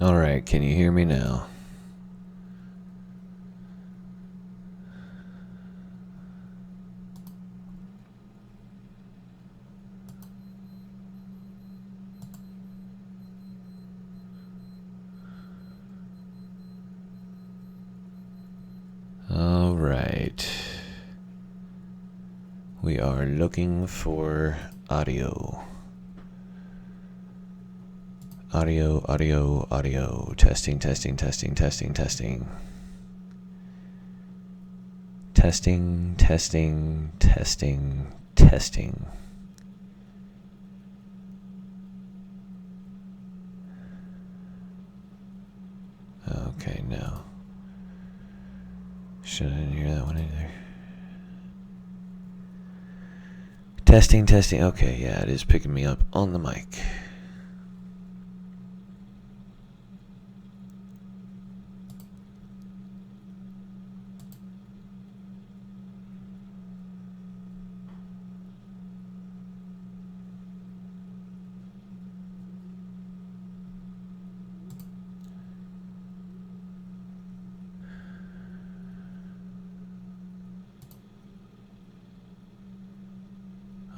Alright, can you hear me now? Alright. We are looking for audio. Audio. Testing. Testing. Okay, no. Shouldn't hear that one either. Testing. Okay, yeah, it is picking me up on the mic.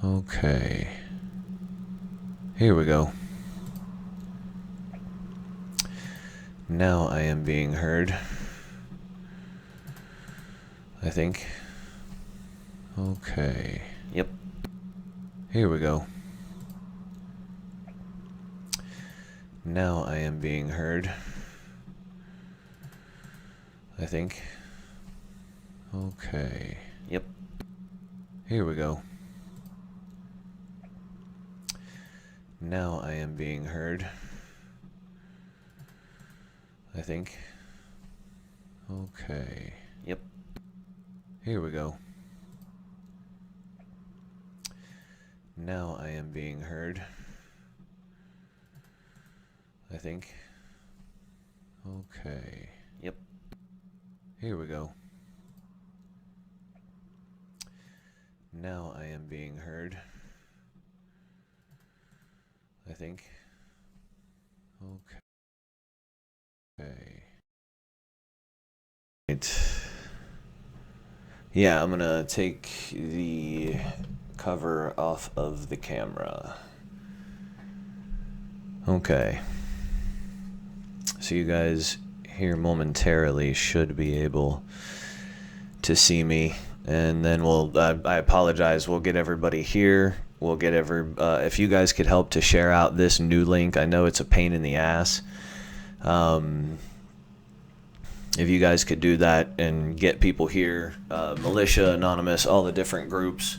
Okay. Here we go. Now I am being heard. I think. Okay. Yep. Here we go. Now I am being heard. I think. Okay. Yep. Here we go. Now I am being heard. I think. Okay. Yep. Here we go. Now I am being heard. I think. Okay. Yep. Here we go. Now I am being heard. I think. Okay. Right. Yeah, I'm gonna take the cover off of the camera. Okay. So you guys here momentarily should be able to see me, and then I apologize, we'll get everybody here. We'll get if you guys could help to share out this new link. I know it's a pain in the ass. If you guys could do that and get people here, Militia, Anonymous, all the different groups.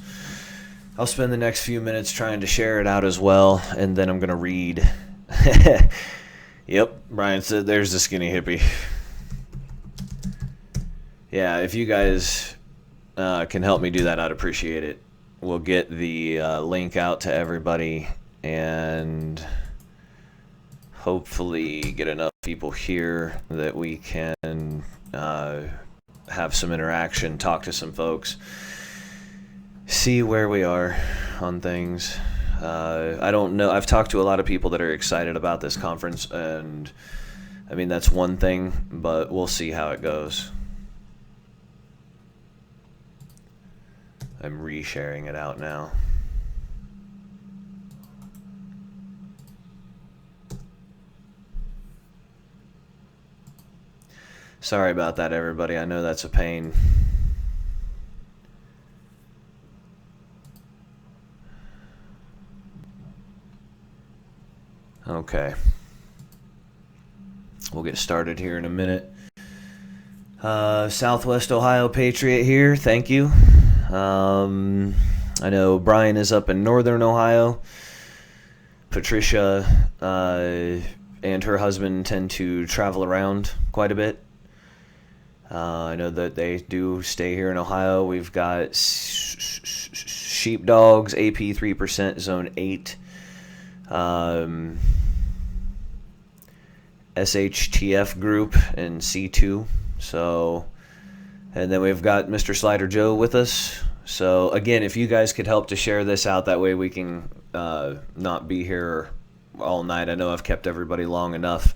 I'll spend the next few minutes trying to share it out as well, and then I'm going to read. Yep, Brian said there's the skinny hippie. Yeah, if you guys can help me do that, I'd appreciate it. We'll get the link out to everybody and hopefully get enough people here that we can have some interaction, talk to some folks, see where we are on things. I don't know. I've talked to a lot of people that are excited about this conference, and I mean, that's one thing, but we'll see how it goes. I'm re-sharing it out now. Sorry about that, everybody. I know that's a pain. Okay. We'll get started here in a minute. Southwest Ohio Patriot here. Thank you. I know Brian is up in Northern Ohio. Patricia and her husband tend to travel around quite a bit. I know that they do stay here in Ohio. We've got sheepdogs, AP 3%, Zone 8. SHTF group in C2. So, and then we've got Mr. Slider Joe with us. So again, if you guys could help to share this out, that way we can not be here all night. I know I've kept everybody long enough,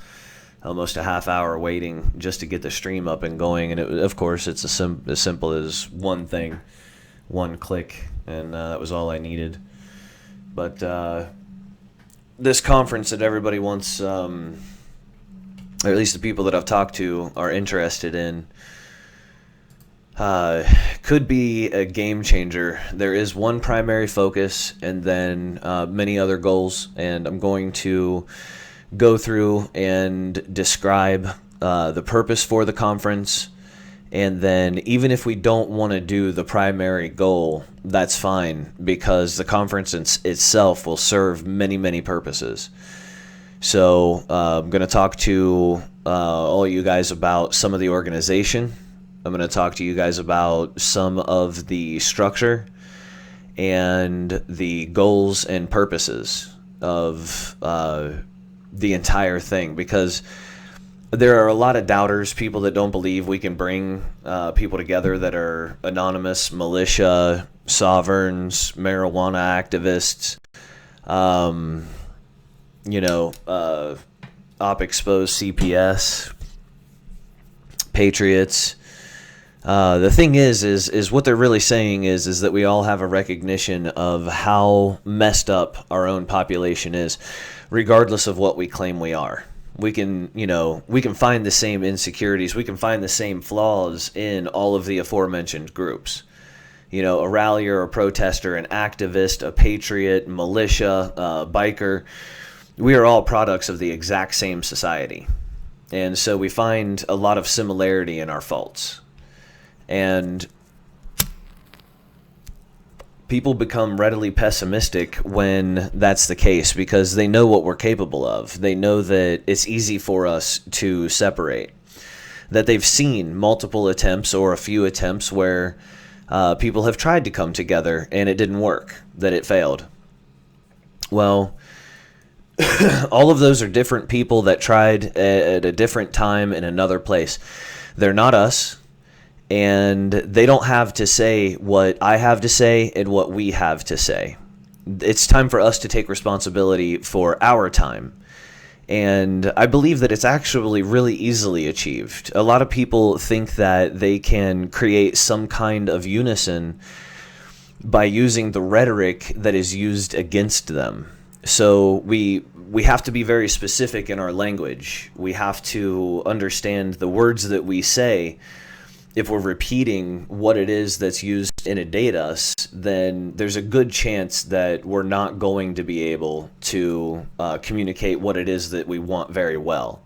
almost a half hour waiting just to get the stream up and going. And of course, it's as simple as one thing, one click, and that was all I needed. But this conference that everybody wants, or at least the people that I've talked to are interested in, could be a game changer. There is one primary focus and then many other goals, and I'm going to go through and describe the purpose for the conference. And then even if we don't want to do the primary goal, that's fine, because the conference itself will serve many, many purposes. So I'm going to talk to all you guys about some of the organization. I'm going to talk to you guys about some of the structure and the goals and purposes of the entire thing, because there are a lot of doubters, people that don't believe we can bring people together that are anonymous, militia, sovereigns, marijuana activists, op exposed CPS, Patriots. The thing is what they're really saying is that we all have a recognition of how messed up our own population is, regardless of what we claim we are. We can find the same insecurities, we can find the same flaws in all of the aforementioned groups. A rallier, a protester, an activist, a patriot, militia, biker. We are all products of the exact same society. And so we find a lot of similarity in our faults. And people become readily pessimistic when that's the case, because they know what we're capable of. They know that it's easy for us to separate, that they've seen multiple attempts or a few attempts where people have tried to come together and it didn't work, that it failed. Well, all of those are different people that tried at a different time in another place. They're not us. And they don't have to say what I have to say and what we have to say. It's time for us to take responsibility for our time. And I believe that it's actually really easily achieved. A lot of people think that they can create some kind of unison by using the rhetoric that is used against them. So we have to be very specific in our language. We have to understand the words that we say. If we're repeating what it is that's used to intimidate us, then there's a good chance that we're not going to be able to communicate what it is that we want very well.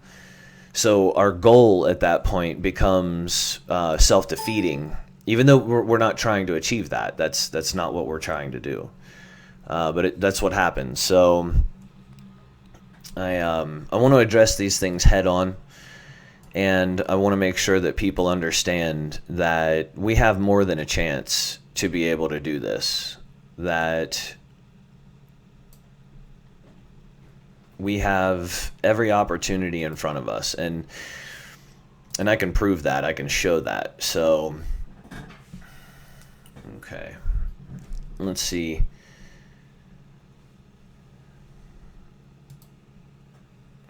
So our goal at that point becomes self-defeating, even though we're not trying to achieve that. That's not what we're trying to do. But that's what happens. So I want to address these things head on. And I want to make sure that people understand that we have more than a chance to be able to do this, that we have every opportunity in front of us, and I can prove that, I can show that. So, okay, let's see.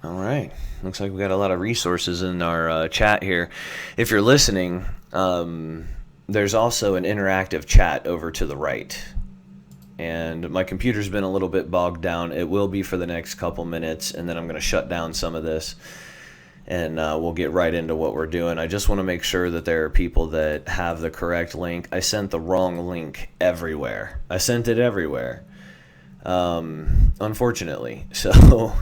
All right. Looks like we got a lot of resources in our chat here. If you're listening, there's also an interactive chat over to the right. And my computer's been a little bit bogged down. It will be for the next couple minutes, and then I'm going to shut down some of this, and we'll get right into what we're doing. I just want to make sure that there are people that have the correct link. I sent the wrong link everywhere. I sent it everywhere, unfortunately. So...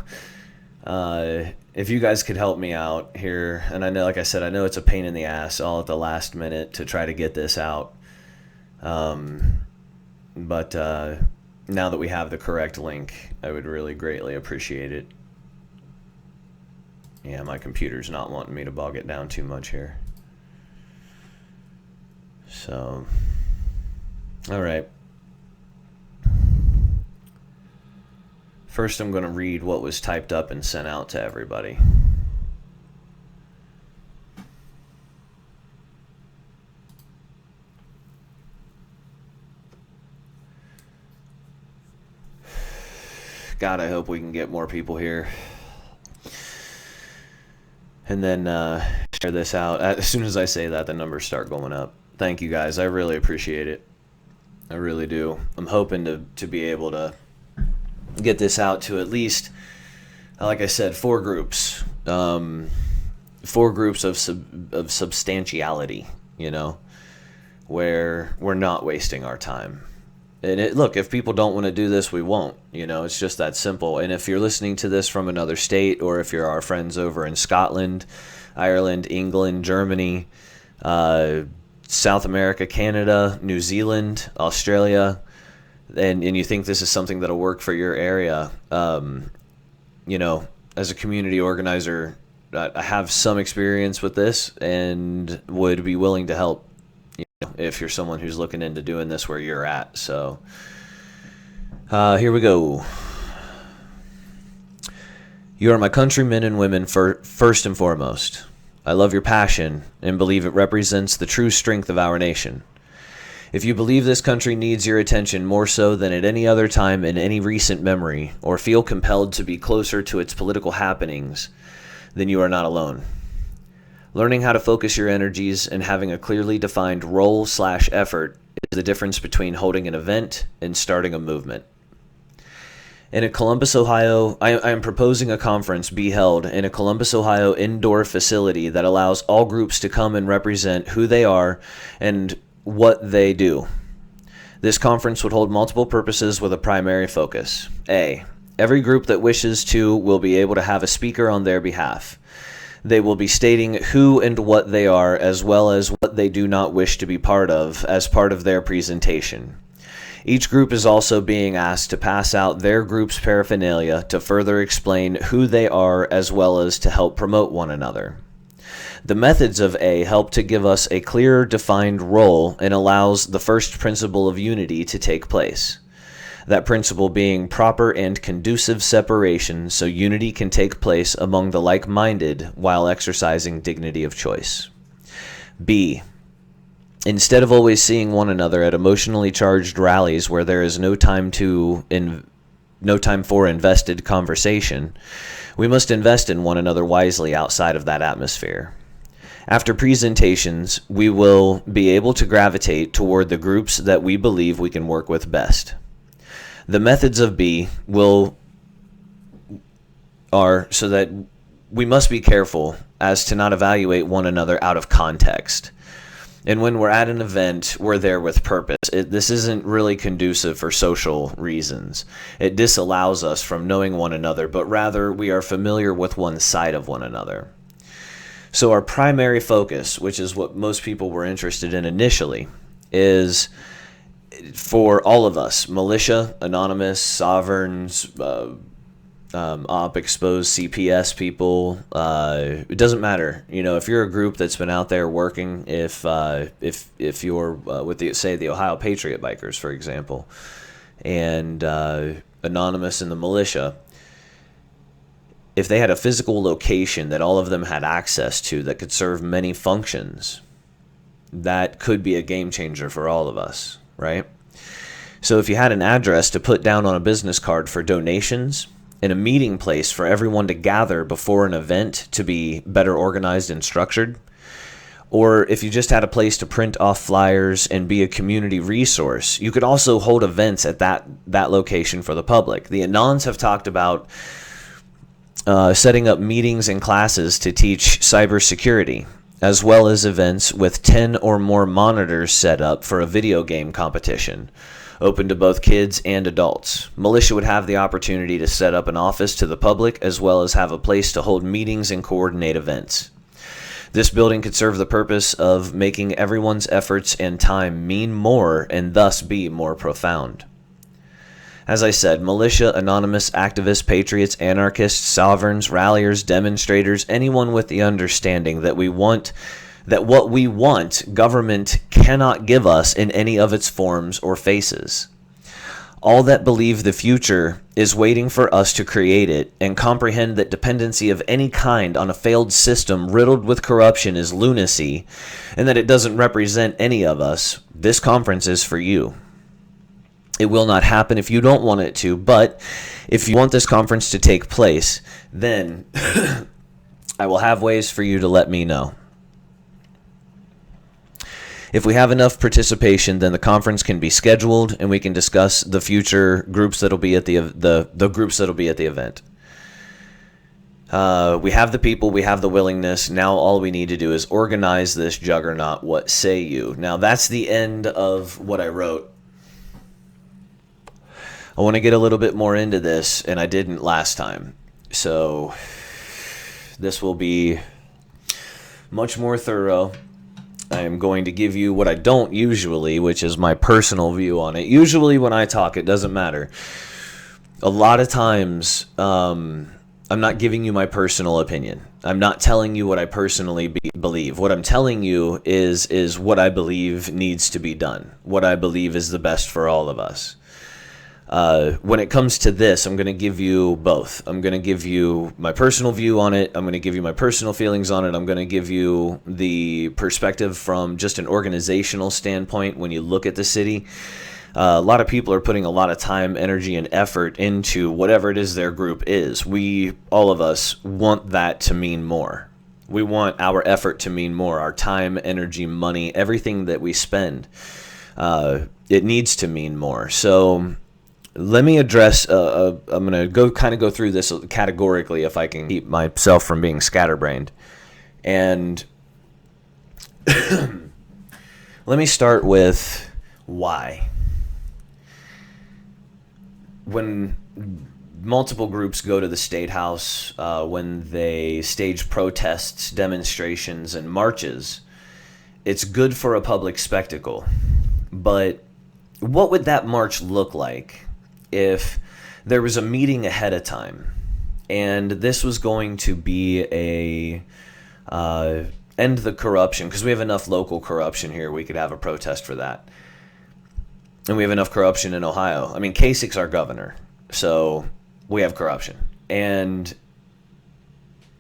if you guys could help me out here, and I know, like I said, I know it's a pain in the ass all at the last minute to try to get this out. But now that we have the correct link, I would really greatly appreciate it. Yeah, my computer's not wanting me to bog it down too much here. So, all right. First, I'm going to read what was typed up and sent out to everybody. God, I hope we can get more people here. And then share this out. As soon as I say that, the numbers start going up. Thank you guys. I really appreciate it. I really do. I'm hoping to be able to get this out to at least, like I said, 4 groups. 4 groups of substantiality, where we're not wasting our time. And look, if people don't want to do this, we won't. It's just that simple. And if you're listening to this from another state, or if you're our friends over in Scotland, Ireland, England, Germany, South America, Canada, New Zealand, Australia, and you think this is something that'll work for your area, as a community organizer, I have some experience with this and would be willing to help. If you're someone who's looking into doing this where you're at. So here we go. You are my countrymen and women first and foremost. I love your passion and believe it represents the true strength of our nation. If you believe this country needs your attention more so than at any other time in any recent memory, or feel compelled to be closer to its political happenings, then you are not alone. Learning how to focus your energies and having a clearly defined role/effort is the difference between holding an event and starting a movement. In Columbus, Ohio, I am proposing a conference be held in a Columbus, Ohio indoor facility that allows all groups to come and represent who they are and what they do. This conference would hold multiple purposes with a primary focus. A. Every group that wishes to will be able to have a speaker on their behalf. They will be stating who and what they are, as well as what they do not wish to be part of, as part of their presentation. Each group is also being asked to pass out their group's paraphernalia to further explain who they are, as well as to help promote one another. The methods of A help to give us a clearer defined role and allows the first principle of unity to take place. That principle being proper and conducive separation so unity can take place among the like-minded while exercising dignity of choice. B. Instead of always seeing one another at emotionally charged rallies where there is no time for invested conversation, we must invest in one another wisely outside of that atmosphere. After presentations, we will be able to gravitate toward the groups that we believe we can work with best. The methods of B are so that we must be careful as to not evaluate one another out of context. And when we're at an event, we're there with purpose. This isn't really conducive for social reasons. It disallows us from knowing one another, but rather we are familiar with one side of one another. So our primary focus, which is what most people were interested in initially, is for all of us: Militia, Anonymous, Sovereigns, Op, Exposed, CPS people. It doesn't matter. If you're a group that's been out there working, if you're with the Ohio Patriot Bikers, for example, and Anonymous and the Militia, if they had a physical location that all of them had access to that could serve many functions, that could be a game changer for all of us, right? So if you had an address to put down on a business card for donations, and a meeting place for everyone to gather before an event to be better organized and structured, or if you just had a place to print off flyers and be a community resource, you could also hold events at that location for the public. The Anons have talked about setting up meetings and classes to teach cybersecurity, as well as events with 10 or more monitors set up for a video game competition, open to both kids and adults. Militia would have the opportunity to set up an office to the public, as well as have a place to hold meetings and coordinate events. This building could serve the purpose of making everyone's efforts and time mean more and thus be more profound. As I said, Militia, Anonymous, activists, patriots, anarchists, sovereigns, ralliers, demonstrators, anyone with the understanding that what we want, government cannot give us in any of its forms or faces. All that believe the future is waiting for us to create it and comprehend that dependency of any kind on a failed system riddled with corruption is lunacy, and that it doesn't represent any of us. This conference is for you. It will not happen if you don't want it to, but if you want this conference to take place, then I will have ways for you to let me know. If we have enough participation, then the conference can be scheduled and we can discuss the future groups that'll be at the groups that'll be at the event. We have the people, we have the willingness. Now all we need to do is organize this juggernaut. What say you? Now that's the end of what I wrote. I want to get a little bit more into this, and I didn't last time. So this will be much more thorough. I am going to give you what I don't usually, which is my personal view on it. Usually when I talk, it doesn't matter. A lot of times, I'm not giving you my personal opinion. I'm not telling you what I personally believe. What I'm telling you is what I believe needs to be done. What I believe is the best for all of us. When it comes to this, I'm going to give you both. I'm going to give you my personal view on it. I'm going to give you my personal feelings on it. I'm going to give you the perspective from just an organizational standpoint when you look at the city. A lot of people are putting a lot of time, energy, and effort into whatever it is their group is. We, all of us, want that to mean more. We want our effort to mean more. Our time, energy, money, everything that we spend, it needs to mean more. So let me address, I'm going to go through this categorically if I can keep myself from being scatterbrained. And let me start with why. When multiple groups go to the State House, when they stage protests, demonstrations, and marches, it's good for a public spectacle. But what would that march look like if there was a meeting ahead of time and this was going to be a end the corruption? Because we have enough local corruption here, we could have a protest for that. And we have enough corruption in Ohio. I mean, Kasich's our governor, so we have corruption. And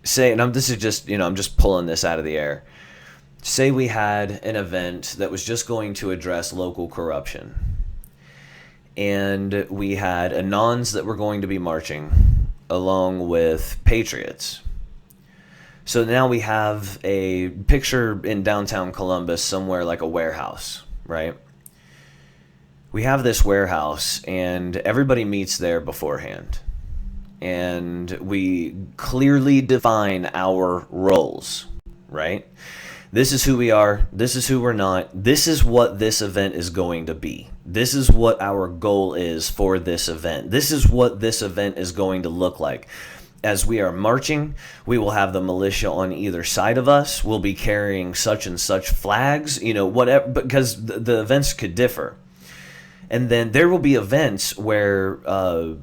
this is just, I'm just pulling this out of the air. Say we had an event that was just going to address local corruption. And we had Anons that were going to be marching along with Patriots. So now we have a picture in downtown Columbus, somewhere like a warehouse, right? We have this warehouse and everybody meets there beforehand. And we clearly define our roles, right? This is who we are. This is who we're not. This is what this event is going to be. This is what our goal is for this event. This is what this event is going to look like. As we are marching, we will have the militia on either side of us. We'll be carrying such and such flags, whatever, because the events could differ. And then there will be events where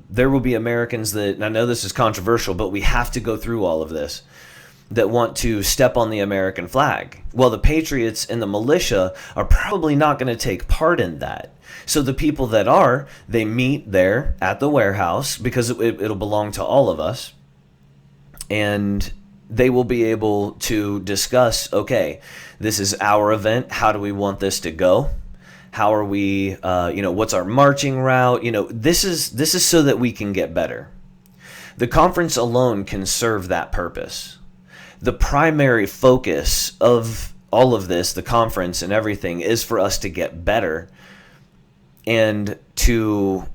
there will be Americans that, and I know this is controversial, but we have to go through all of this, that want to step on the American flag. Well, the Patriots and the militia are probably not going to take part in that. So the people that are, they meet there at the warehouse because it'll belong to all of us. And they will be able to discuss, okay, this is our event. How do we want this to go? How are we, what's our marching route? This is so that we can get better. The conference alone can serve that purpose. The primary focus of all of this, the conference and everything, is for us to get better and to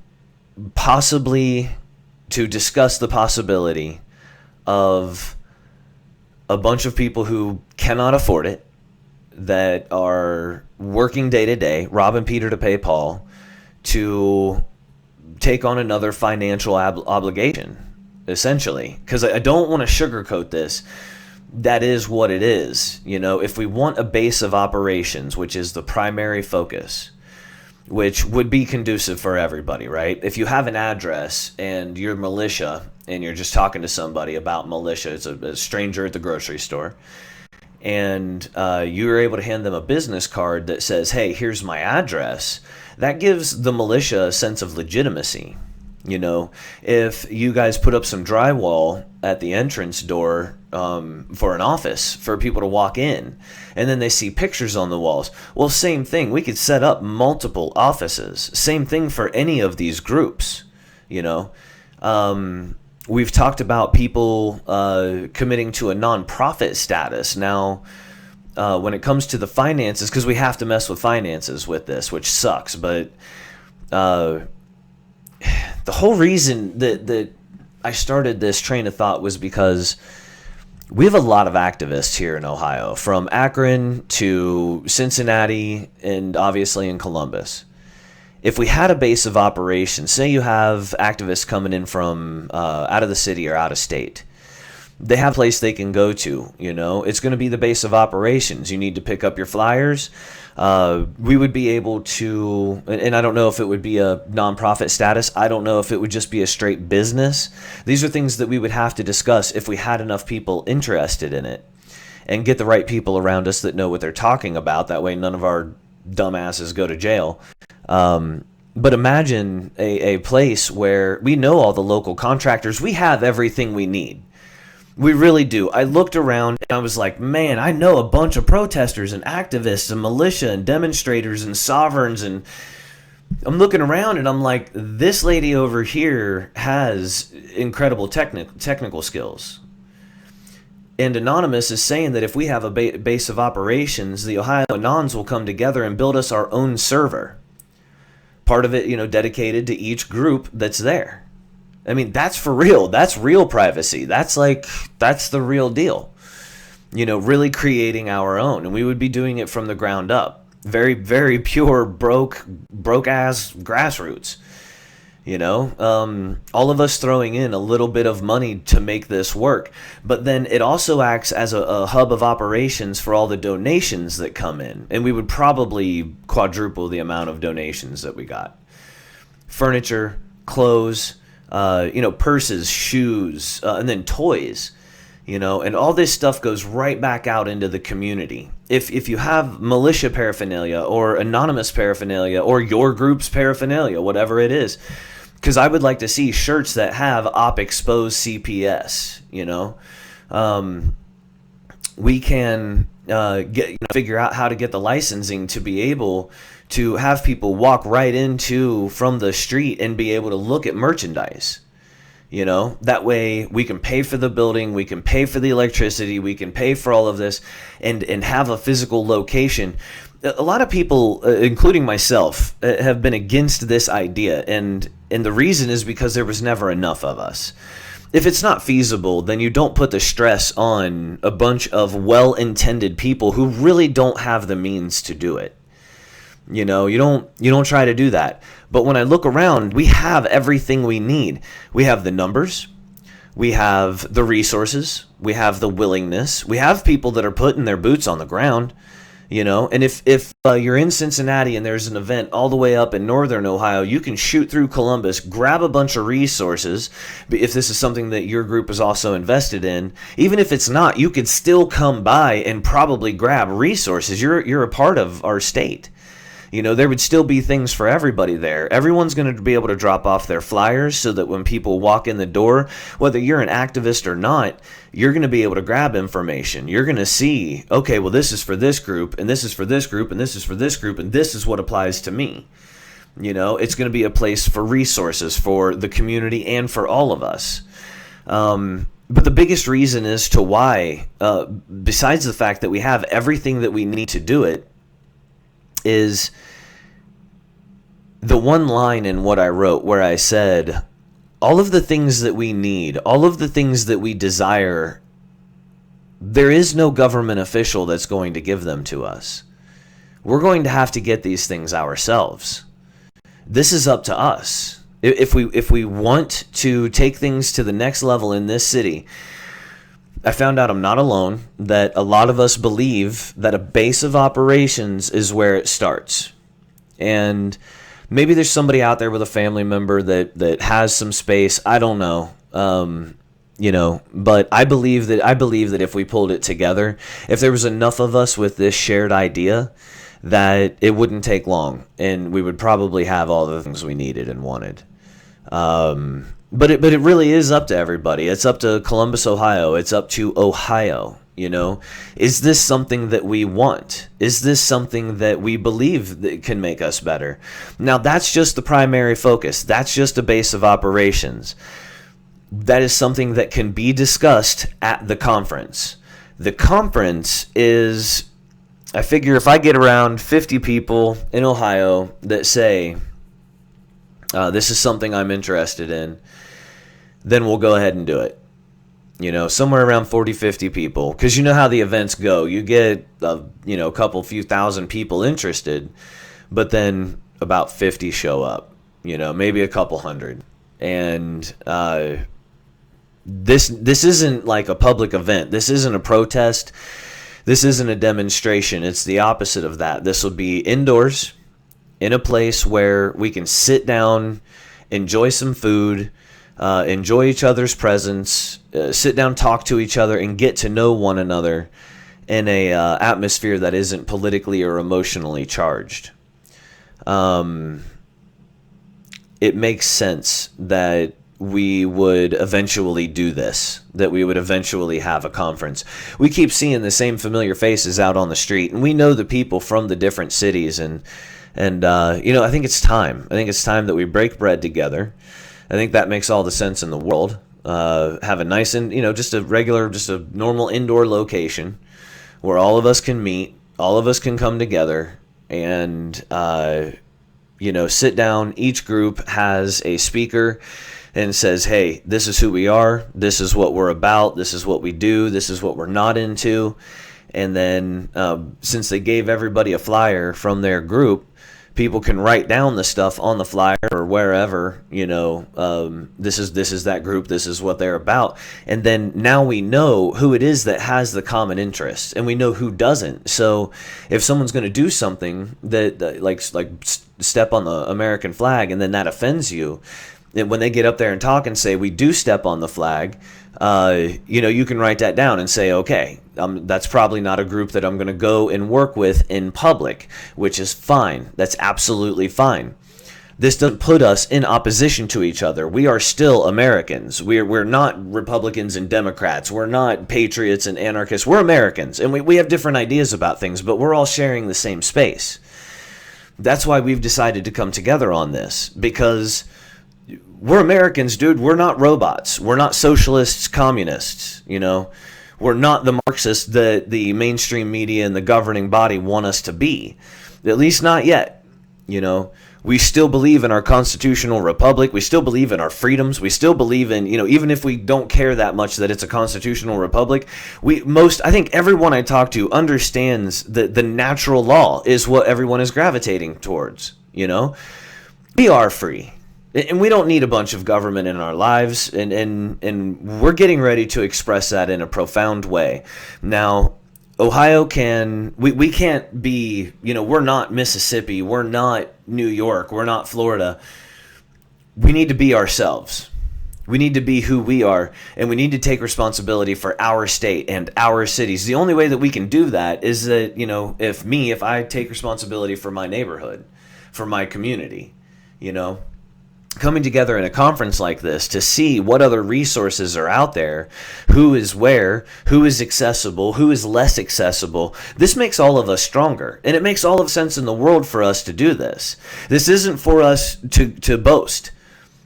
discuss the possibility of a bunch of people who cannot afford it, that are working day to day, robbing Peter to pay Paul, to take on another financial obligation, essentially. Because I don't want to sugarcoat this. That is what it is. If we want a base of operations, which is the primary focus, which would be conducive for everybody, right? If you have an address and you're militia and you're just talking to somebody about militia, it's a stranger at the grocery store, and you're able to hand them a business card that says, hey, here's my address, that gives the militia a sense of legitimacy. If you guys put up some drywall at the entrance door for an office for people to walk in, and then they see pictures on the walls, well, same thing. We could set up multiple offices. Same thing for any of these groups, we've talked about people committing to a nonprofit status. Now, when it comes to the finances, because we have to mess with finances with this, which sucks, but the whole reason that I started this train of thought was because we have a lot of activists here in Ohio, from Akron to Cincinnati and obviously in Columbus. If we had a base of operations, say you have activists coming in from out of the city or out of state, they have a place they can go to, it's going to be the base of operations. You need to pick up your flyers. We would be able to, and I don't know if it would be a nonprofit status. I don't know if it would just be a straight business. These are things that we would have to discuss if we had enough people interested in it, and get the right people around us that know what they're talking about. That way none of our dumbasses go to jail. But imagine a place where we know all the local contractors. We have everything we need. We really do. I looked around and I was like, man, I know a bunch of protesters and activists and militia and demonstrators and sovereigns. And I'm looking around and I'm like, this lady over here has incredible technical skills. And Anonymous is saying that if we have a base of operations, the Ohio Anons will come together and build us our own server. Part of it, dedicated to each group that's there. I mean, that's for real. That's real privacy. That's the real deal. Really creating our own. And we would be doing it from the ground up. Very, very pure, broke ass grassroots. All of us throwing in a little bit of money to make this work. But then it also acts as a hub of operations for all the donations that come in. And we would probably quadruple the amount of donations that we got. Furniture, clothes, purses, shoes, and then toys, and all this stuff goes right back out into the community. If you have militia paraphernalia or anonymous paraphernalia or your group's paraphernalia, whatever it is, because I would like to see shirts that have op expose CPS, we can figure out how to get the licensing to be able to have people walk right into from the street and be able to look at merchandise. That way we can pay for the building, we can pay for the electricity, we can pay for all of this and have a physical location. A lot of people, including myself, have been against this idea. And the reason is because there was never enough of us. If it's not feasible, then you don't put the stress on a bunch of well-intended people who really don't have the means to do it. You don't try to do that. But when I look around, we have everything we need. We have the numbers, we have the resources, we have the willingness, we have people that are putting their boots on the ground. And if you're in Cincinnati and there's an event all the way up in northern Ohio, you can shoot through Columbus, grab a bunch of resources. If this is something that your group is also invested in, even if it's not, you could still come by and probably grab resources. You're a part of our state. There would still be things for everybody there. Everyone's going to be able to drop off their flyers so that when people walk in the door, whether you're an activist or not, you're going to be able to grab information. You're going to see, okay, well, this is for this group, and this is for this group, and this is for this group, and this is what applies to me. It's going to be a place for resources for the community and for all of us. But the biggest reason as to why, besides the fact that we have everything that we need to do it, is the one line in what I wrote where I said, all of the things that we need, all of the things that we desire, there is no government official that's going to give them to us. We're going to have to get these things ourselves. This is up to us. If we want to take things to the next level in this city, I found out I'm not alone, that a lot of us believe that a base of operations is where it starts. And maybe there's somebody out there with a family member that has some space. I don't know. But I believe that if we pulled it together, if there was enough of us with this shared idea, that it wouldn't take long and we would probably have all the things we needed and wanted. But it really is up to everybody. It's up to Columbus, Ohio. It's up to Ohio. Is this something that we want? Is this something that we believe that can make us better? Now, that's just the primary focus. That's just a base of operations. that is something that can be discussed at the conference. The conference is, I figure if I get around 50 people in Ohio that say, this is something I'm interested in, then we'll go ahead and do it. Somewhere around 40, 50 people. Because you know how the events go. You get, a few thousand people interested, but then about 50 show up. Maybe a couple hundred. And this isn't like a public event. This isn't a protest. This isn't a demonstration. It's the opposite of that. This will be indoors in a place where we can sit down, enjoy some food, enjoy each other's presence, sit down, talk to each other, and get to know one another in a atmosphere that isn't politically or emotionally charged. It makes sense that we would eventually do this, that we would eventually have a conference. We keep seeing the same familiar faces out on the street, and we know the people from the different cities, and I think it's time. I think it's time that we break bread together. I think that makes all the sense in the world. Have a nice, just a normal indoor location where all of us can meet, all of us can come together, and sit down. Each group has a speaker and says, hey, this is who we are, this is what we're about, this is what we do, this is what we're not into. And then since they gave everybody a flyer from their group, people can write down the stuff on the flyer or wherever, this is that group, this is what they're about. And then now we know who it is that has the common interests, and we know who doesn't. So if someone's going to do something that like step on the American flag, and then that offends you, when they get up there and talk and say, we do step on the flag, you can write that down and say, okay, that's probably not a group that I'm going to go and work with in public, which is fine. That's absolutely fine. This doesn't put us in opposition to each other. We are still Americans. We're not Republicans and Democrats. We're not patriots and anarchists. We're Americans, and we have different ideas about things, but we're all sharing the same space. That's why we've decided to come together on this, because we're Americans, dude. We're not robots. We're not socialists, communists, We're not the Marxists that the mainstream media and the governing body want us to be. At least not yet, We still believe in our constitutional republic. We still believe in our freedoms. We still believe in, even if we don't care that much that it's a constitutional republic, I think everyone I talk to understands that the natural law is what everyone is gravitating towards, We are free. And we don't need a bunch of government in our lives, and we're getting ready to express that in a profound way. Now, Ohio we can't be, we're not Mississippi, we're not New York, we're not Florida. We need to be ourselves. We need to be who we are, and we need to take responsibility for our state and our cities. The only way that we can do that is that, if I take responsibility for my neighborhood, for my community, coming together in a conference like this to see what other resources are out there, who is where, who is accessible, who is less accessible. This makes all of us stronger, and it makes all of sense in the world for us to do this. This isn't for us to boast.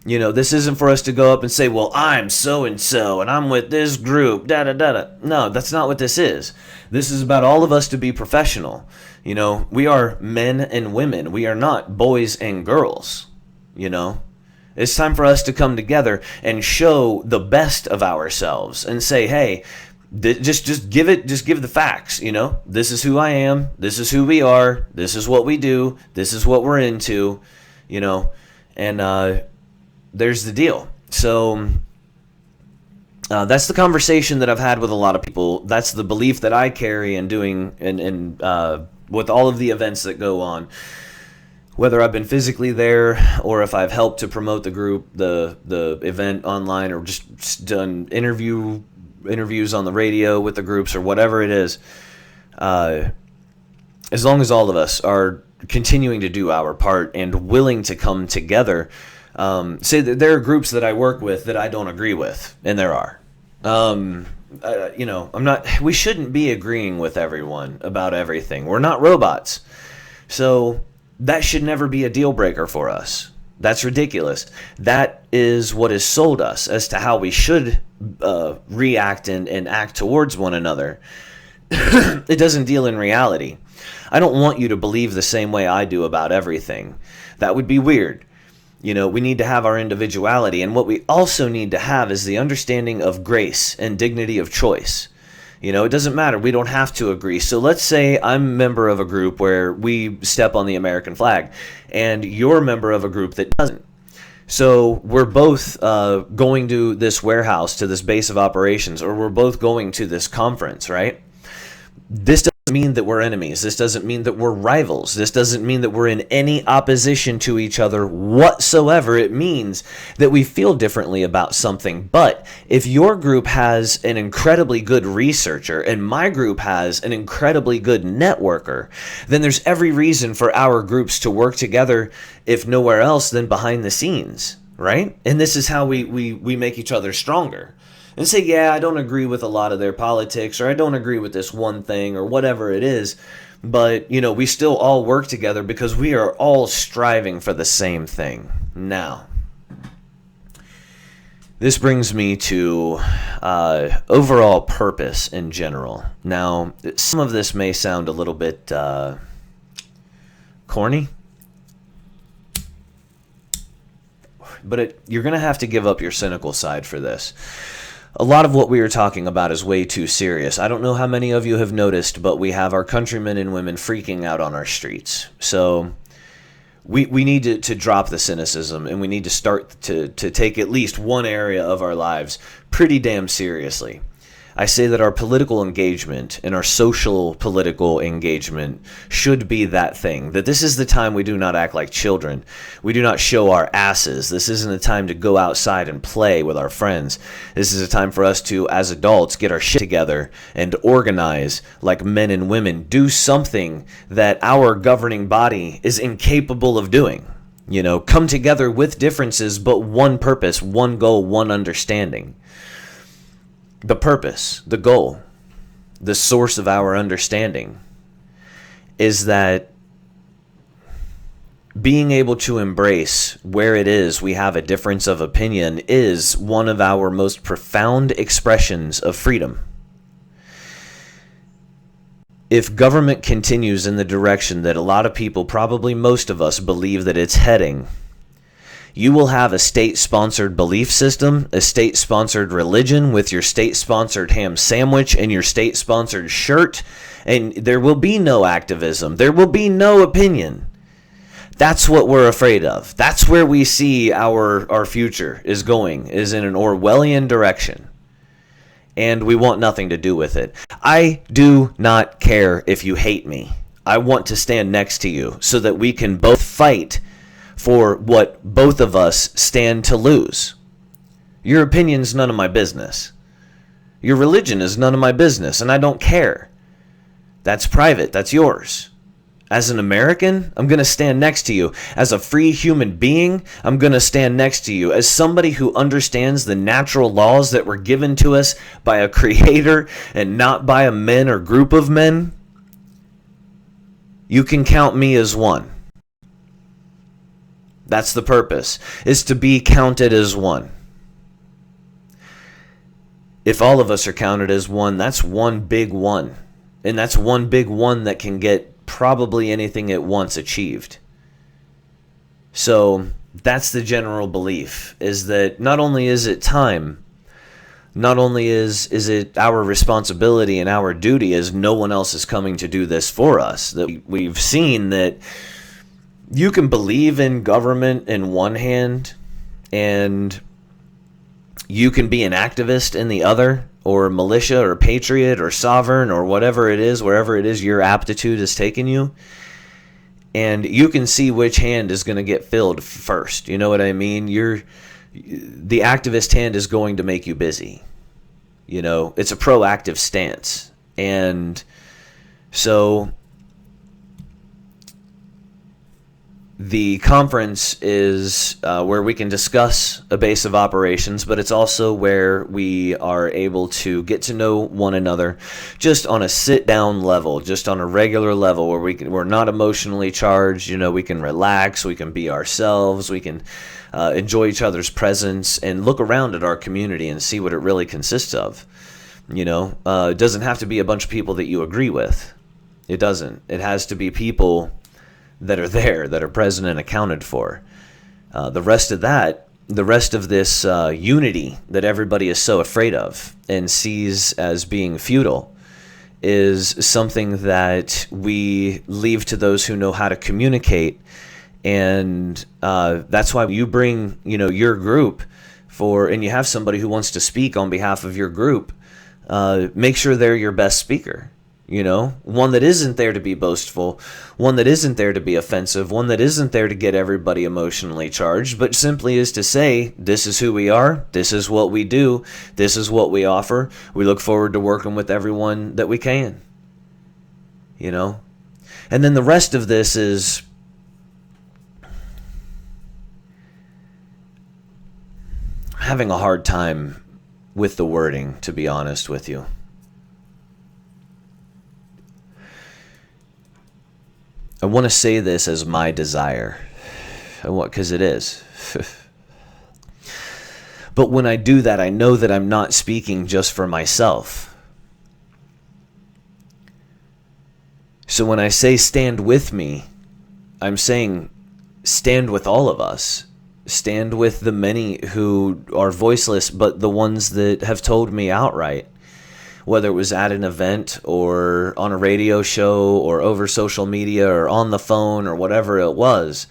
This isn't for us to go up and say, well, I'm so-and-so, and I'm with this group, da-da-da-da. No, that's not what this is. This is about all of us to be professional. We are men and women. We are not boys and girls, It's time for us to come together and show the best of ourselves and say, hey, just give the facts, This is who I am. This is who we are. This is what we do. This is what we're into, and there's the deal. So that's the conversation that I've had with a lot of people. That's the belief that I carry in doing and with all of the events that go on. Whether I've been physically there or if I've helped to promote the group, the event online, or just done interviews on the radio with the groups or whatever it is, as long as all of us are continuing to do our part and willing to come together, say that there are groups that I work with that I don't agree with, and there are. We shouldn't be agreeing with everyone about everything. We're not robots. So that should never be a deal breaker for us. That's ridiculous. That is what is sold us as to how we should react and act towards one another. It doesn't deal in reality. I don't want you to believe the same way I do about everything. That would be weird. We need to have our individuality, and what we also need to have is the understanding of grace and dignity of choice. It doesn't matter. We don't have to agree. So let's say I'm a member of a group where we step on the American flag, and you're a member of a group that doesn't. So we're both going to this warehouse, to this base of operations, or we're both going to this conference, right? This doesn't mean that we're enemies. This doesn't mean that we're rivals. This doesn't mean that we're in any opposition to each other whatsoever. It means that we feel differently about something. But if your group has an incredibly good researcher and my group has an incredibly good networker, then there's every reason for our groups to work together, if nowhere else than behind the scenes, right? And this is how we make each other stronger. And say, yeah, I don't agree with a lot of their politics, or I don't agree with this one thing, or whatever it is, but, we still all work together because we are all striving for the same thing. Now, this brings me to overall purpose in general. Now, some of this may sound a little bit corny, but you're going to have to give up your cynical side for this. A lot of what we are talking about is way too serious. I don't know how many of you have noticed, but we have our countrymen and women freaking out on our streets. So we need to drop the cynicism, and we need to start to take at least one area of our lives pretty damn seriously. I say that our political engagement and our social political engagement should be that thing. That this is the time we do not act like children. We do not show our asses. This isn't a time to go outside and play with our friends. This is a time for us to, as adults, get our shit together and organize like men and women. Do something that our governing body is incapable of doing. Come together with differences, but one purpose, one goal, one understanding. The purpose, the goal, the source of our understanding is that being able to embrace where it is we have a difference of opinion is one of our most profound expressions of freedom. If government continues in the direction that a lot of people, probably most of us, believe that it's heading, you will have a state-sponsored belief system, a state-sponsored religion with your state-sponsored ham sandwich and your state-sponsored shirt, and there will be no activism. There will be no opinion. That's what we're afraid of. That's where we see our future is going, is in an Orwellian direction. And we want nothing to do with it. I do not care if you hate me. I want to stand next to you so that we can both fight for what both of us stand to lose. Your opinion's none of my business. Your religion is none of my business, and I don't care. That's private. That's yours. As an American, I'm going to stand next to you. As a free human being, I'm going to stand next to you. As somebody who understands the natural laws that were given to us by a creator and not by a men or group of men, you can count me as one. That's the purpose, is to be counted as one. If all of us are counted as one, that's one big one. And that's one big one that can get probably anything it wants achieved. So that's the general belief, is that not only is it time, not only is it our responsibility and our duty, as no one else is coming to do this for us, that we've seen that you can believe in government in one hand, and you can be an activist in the other, or militia, or patriot, or sovereign, or whatever it is, wherever it is your aptitude has taken you. And you can see which hand is going to get filled first. You know what I mean? The activist hand is going to make you busy. It's a proactive stance. And so the conference is where we can discuss a base of operations, but it's also where we are able to get to know one another just on a sit-down level, just on a regular level where we're not emotionally charged. We can relax, we can be ourselves, we can enjoy each other's presence and look around at our community and see what it really consists of. It doesn't have to be a bunch of people that you agree with. It doesn't. It has to be people that are there, that are present and accounted for. The rest of this unity that everybody is so afraid of and sees as being futile is something that we leave to those who know how to communicate. And that's why you bring, your group and you have somebody who wants to speak on behalf of your group. Make sure they're your best speaker. One that isn't there to be boastful, one that isn't there to be offensive, one that isn't there to get everybody emotionally charged, but simply is to say, this is who we are, this is what we do, this is what we offer. We look forward to working with everyone that we can. And then the rest of this is having a hard time with the wording, to be honest with you. I want to say this as my desire, because it is. But when I do that, I know that I'm not speaking just for myself. So when I say stand with me, I'm saying stand with all of us. Stand with the many who are voiceless, but the ones that have told me outright, whether it was at an event or on a radio show or over social media or on the phone or whatever it was.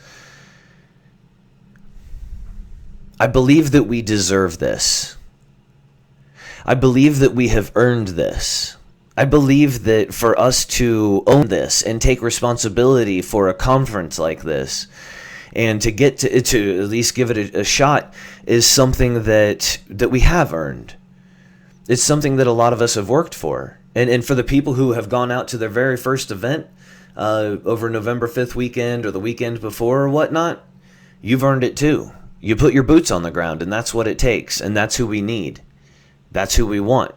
I believe that we deserve this. I believe that we have earned this. I believe that for us to own this and take responsibility for a conference like this and to get to at least give it a shot is something that we have earned. It's something that a lot of us have worked for. And for the people who have gone out to their very first event over November 5th weekend or the weekend before or whatnot, you've earned it too. You put your boots on the ground, and that's what it takes, and that's who we need. That's who we want.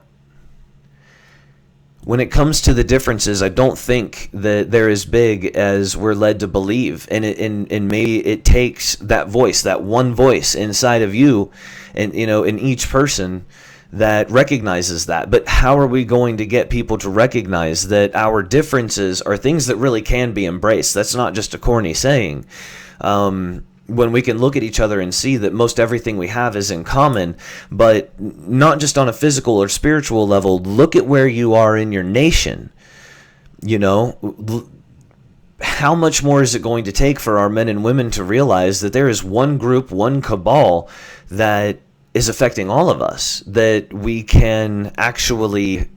When it comes to the differences, I don't think that they're as big as we're led to believe. And maybe it takes that voice, that one voice inside of you and in each person that recognizes that. But how are we going to get people to recognize that our differences are things that really can be embraced? That's not just a corny saying. When we can look at each other and see that most everything we have is in common, but not just on a physical or spiritual level. Look at where you are in your nation. How much more is it going to take for our men and women to realize that there is one group, one cabal that is affecting all of us, that we can actually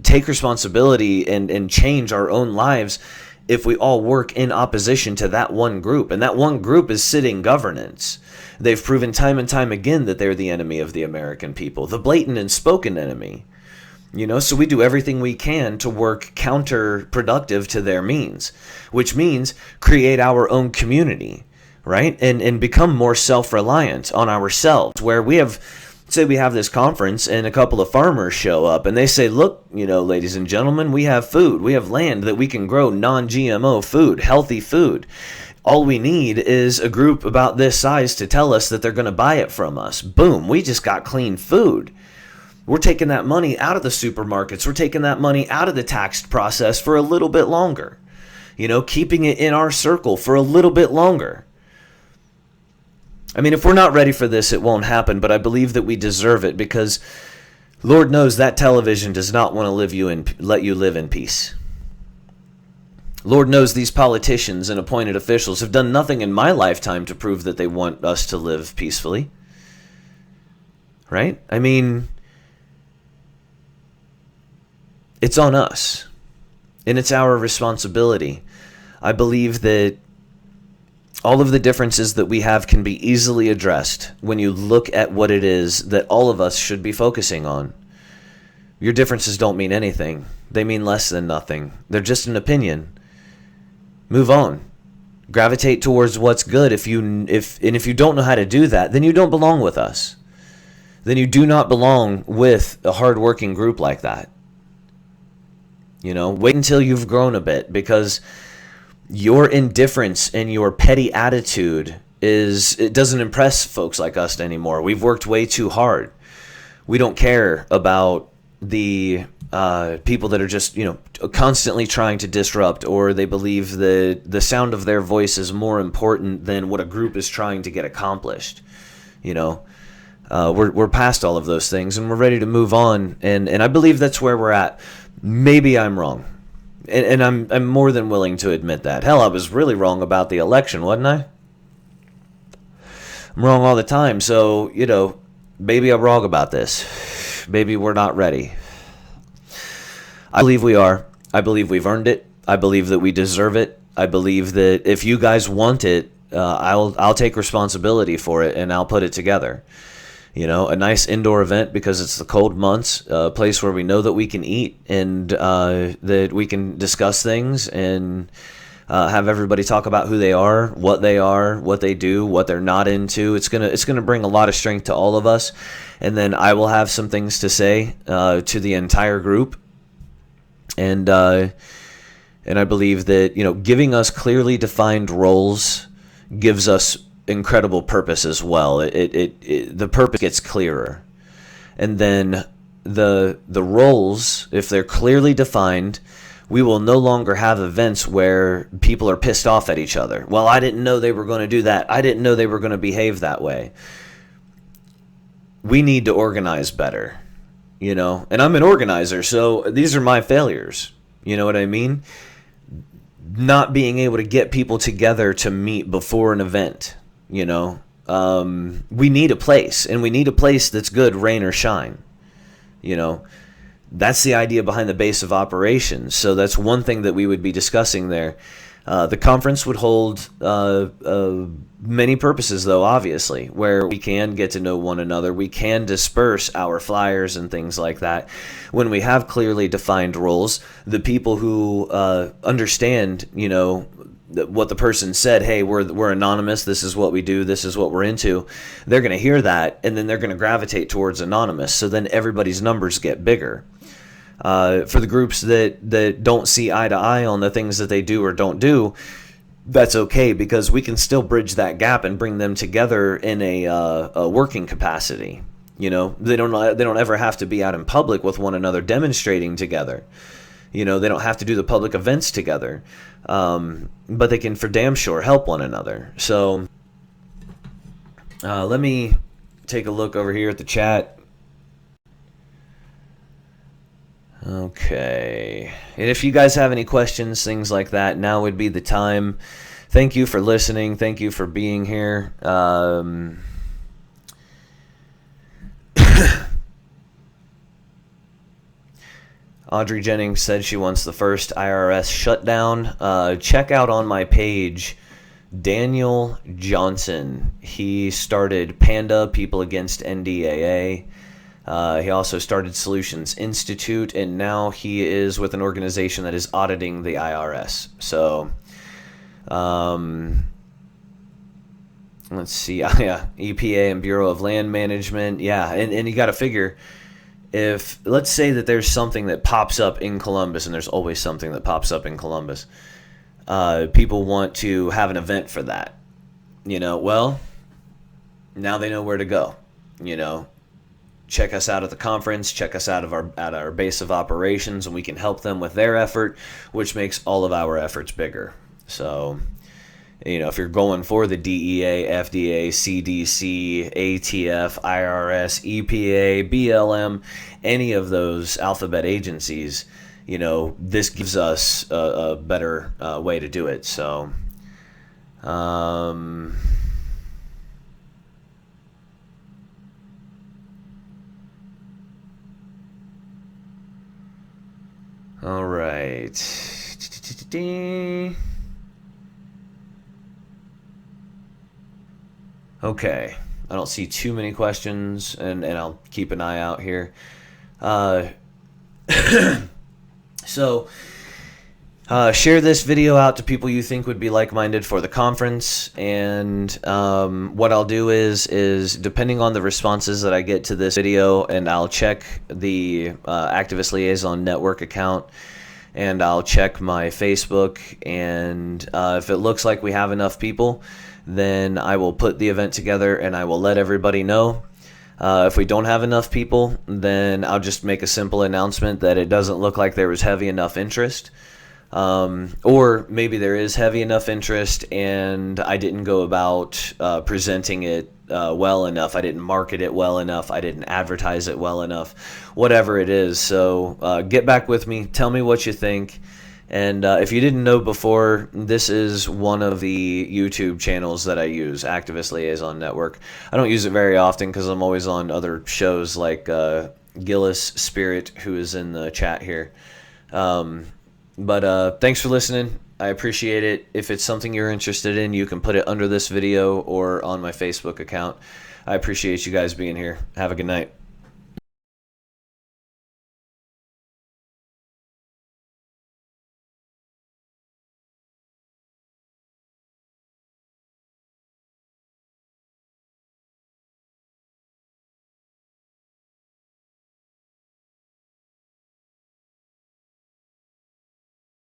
take responsibility and change our own lives if we all work in opposition to that one group. And that one group is sitting governance. They've proven time and time again that they're the enemy of the American people, the blatant and spoken enemy. So we do everything we can to work counterproductive to their means, which means create our own community, right? And become more self-reliant on ourselves, where we have, say we have this conference and a couple of farmers show up and they say, look, ladies and gentlemen, we have food. We have land that we can grow non-GMO food, healthy food. All we need is a group about this size to tell us that they're going to buy it from us. Boom, we just got clean food. We're taking that money out of the supermarkets. We're taking that money out of the tax process for a little bit longer. Keeping it in our circle for a little bit longer. I mean, if we're not ready for this, it won't happen, but I believe that we deserve it because Lord knows that television does not want to let you live in peace. Lord knows these politicians and appointed officials have done nothing in my lifetime to prove that they want us to live peacefully. Right? I mean, it's on us, and it's our responsibility. I believe that all of the differences that we have can be easily addressed when you look at what it is that all of us should be focusing on. Your differences don't mean anything. They mean less than nothing. They're just an opinion. Move on. Gravitate towards what's good. If you don't know how to do that, then you don't belong with us. Then you do not belong with a hardworking group like that. Wait until you've grown a bit, because your indifference and your petty attitude it doesn't impress folks like us anymore. We've worked way too hard. We don't care about the people that are just constantly trying to disrupt, or they believe that the sound of their voice is more important than what a group is trying to get accomplished. We're past all of those things, and we're ready to move on, and I believe that's where we're at. Maybe I'm wrong, and I'm more than willing to admit that. Hell, I was really wrong about the election, wasn't I? I'm wrong all the time, so maybe I'm wrong about this. Maybe we're not ready. I believe we are. I believe we've earned it. I believe that we deserve it. I believe that if you guys want it, I'll take responsibility for it, and I'll put it together. A nice indoor event, because it's the cold months, a place where we know that we can eat, and that we can discuss things, and have everybody talk about who they are, what they do, what they're not into. It's gonna bring a lot of strength to all of us, and then I will have some things to say to the entire group, and I believe that giving us clearly defined roles gives us incredible purpose as well. The purpose gets clearer, and then the roles, if they're clearly defined, we will no longer have events where people are pissed off at each other. Well, I didn't know they were going to do that. I didn't know they were going to behave that way. We need to organize better, and I'm an organizer, so these are my failures. You know what I mean? Not being able to get people together to meet before an event. We need a place, and we need a place that's good, rain or shine. That's the idea behind the base of operations. So that's one thing that we would be discussing there. The conference would hold many purposes, though, obviously, where we can get to know one another. We can disperse our flyers and things like that. When we have clearly defined roles, the people who understand, what the person said, hey, we're anonymous, this is what we do, this is what we're into, they're going to hear that, and then they're going to gravitate towards anonymous. So then everybody's numbers get bigger. For the groups that don't see eye to eye on the things that they do or don't do, that's okay, because we can still bridge that gap and bring them together in a working capacity. They don't ever have to be out in public with one another demonstrating together. They don't have to do the public events together, but they can for damn sure help one another. So let me take a look over here at the chat. Okay, and if you guys have any questions, things like that, now would be the time. Thank you for listening. Thank you for being here. Audrey Jennings said she wants the first IRS shutdown. Check out on my page Daniel Johnson. He started PANDA, People Against NDAA. He also started Solutions Institute, and now he is with an organization that is auditing the IRS. So, let's see. Yeah, EPA and Bureau of Land Management. Yeah, and you got to figure, if, let's say that there's something that pops up in Columbus, and there's always something that pops up in Columbus, people want to have an event for that. Well, now they know where to go. Check us out at the conference, check us out at our base of operations, and we can help them with their effort, which makes all of our efforts bigger. So, if you're going for the DEA, FDA, CDC, ATF, IRS, EPA, BLM, any of those alphabet agencies, this gives us a better way to do it. So, all right. Okay. I don't see too many questions, and I'll keep an eye out here. So, Share this video out to people you think would be like-minded for the conference, and what I'll do is depending on the responses that I get to this video, and I'll check the Activist Liaison Network account, and I'll check my Facebook, and if it looks like we have enough people, then I will put the event together and I will let everybody know. If we don't have enough people, then I'll just make a simple announcement that it doesn't look like there was heavy enough interest. Or maybe there is heavy enough interest and I didn't go about presenting it well enough. I didn't market it well enough. I didn't advertise it well enough. Whatever it is. So get back with me. Tell me what you think. And if you didn't know before, this is one of the YouTube channels that I use, Activist Liaison Network. I don't use it very often because I'm always on other shows like Gillis Spirit, who is in the chat here. But thanks for listening. I appreciate it. If it's something you're interested in, you can put it under this video or on my Facebook account. I appreciate you guys being here. Have a good night.